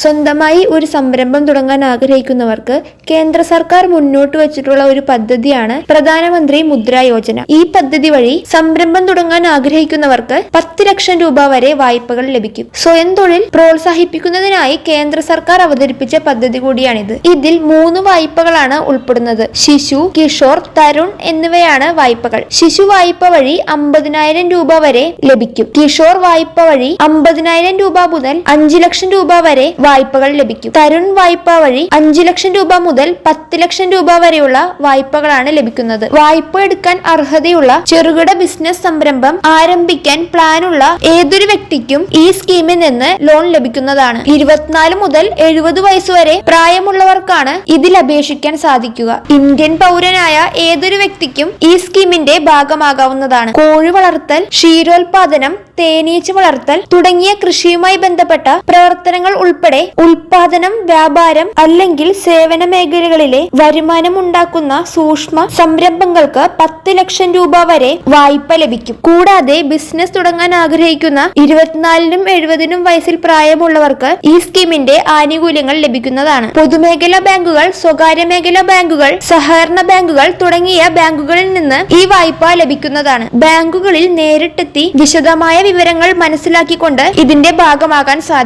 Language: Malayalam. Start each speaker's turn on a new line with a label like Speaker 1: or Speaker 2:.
Speaker 1: സ്വന്തമായി ഒരു സംരംഭം തുടങ്ങാൻ ആഗ്രഹിക്കുന്നവർക്ക് കേന്ദ്ര സർക്കാർ മുന്നോട്ട് വെച്ചിട്ടുള്ള ഒരു പദ്ധതിയാണ് പ്രധാനമന്ത്രി മുദ്ര യോജന. ഈ പദ്ധതി വഴി സംരംഭം തുടങ്ങാൻ ആഗ്രഹിക്കുന്നവർക്ക് 10 ലക്ഷം രൂപ വരെ വായ്പകൾ ലഭിക്കും. സ്വയം തൊഴിൽ പ്രോത്സാഹിപ്പിക്കുന്നതിനായി കേന്ദ്ര സർക്കാർ അവതരിപ്പിച്ച പദ്ധതി കൂടിയാണിത്. ഇതിൽ 3 വായ്പകളാണ് ഉൾപ്പെടുന്നത്. ശിശു, കിഷോർ, തരുൺ എന്നിവയാണ് വായ്പകൾ. ശിശു വായ്പ വഴി 50,000 രൂപ വരെ ലഭിക്കും. കിഷോർ വായ്പ വഴി 50,000 രൂപ മുതൽ 5 ലക്ഷം രൂപ വരെ വായ്പകൾ ലഭിക്കും. തരുൺ വായ്പ വഴി 5 ലക്ഷം രൂപ മുതൽ 10 ലക്ഷം രൂപ വരെയുള്ള വായ്പകളാണ് ലഭിക്കുന്നത്. വായ്പ എടുക്കാൻ അർഹതയുള്ള ചെറുകിട ബിസിനസ് സംരംഭം ആരംഭിക്കാൻ പ്ലാനുള്ള ഏതൊരു വ്യക്തിക്കും ഈ സ്കീമിൽ നിന്ന് ലോൺ ലഭിക്കുന്നതാണ്. 24 മുതൽ 70 വയസ്സുവരെ പ്രായമുള്ളവർക്കാണ് ഇതിൽ അപേക്ഷിക്കാൻ സാധിക്കുക. ഇന്ത്യൻ പൗരനായ ഏതൊരു വ്യക്തിക്കും ഈ സ്കീമിന്റെ ഭാഗമാകാവുന്നതാണ്. കോഴി വളർത്തൽ, ക്ഷീരോത്പാദനം, തേനീച്ച വളർത്തൽ തുടങ്ങിയ കൃഷിയുമായി ബന്ധപ്പെട്ട പ്രവർത്തനങ്ങൾ ഉൾപ്പെടെ ഉൽപാദനം, വ്യാപാരം അല്ലെങ്കിൽ സേവന മേഖലകളിലെ വരുമാനം ഉണ്ടാക്കുന്ന സൂക്ഷ്മ സംരംഭങ്ങൾക്ക് 10 ലക്ഷം രൂപ വരെ വായ്പ ലഭിക്കും. കൂടാതെ ബിസിനസ് തുടങ്ങാൻ ആഗ്രഹിക്കുന്ന 24-നും 70-നും വയസ്സിൽ പ്രായമുള്ളവർക്ക് ഈ സ്കീമിന്റെ ആനുകൂല്യങ്ങൾ ലഭിക്കുന്നതാണ്. പൊതുമേഖലാ ബാങ്കുകൾ, സ്വകാര്യ മേഖലാ ബാങ്കുകൾ, സഹകരണ ബാങ്കുകൾ തുടങ്ങിയ ബാങ്കുകളിൽ നിന്ന് ഈ വായ്പ ലഭിക്കുന്നതാണ്. ബാങ്കുകളിൽ നേരിട്ടെത്തി വിശദമായ വിവരങ്ങൾ മനസ്സിലാക്കിക്കൊണ്ട് ഇതിന്റെ ഭാഗമാകാൻ സാധിക്കും.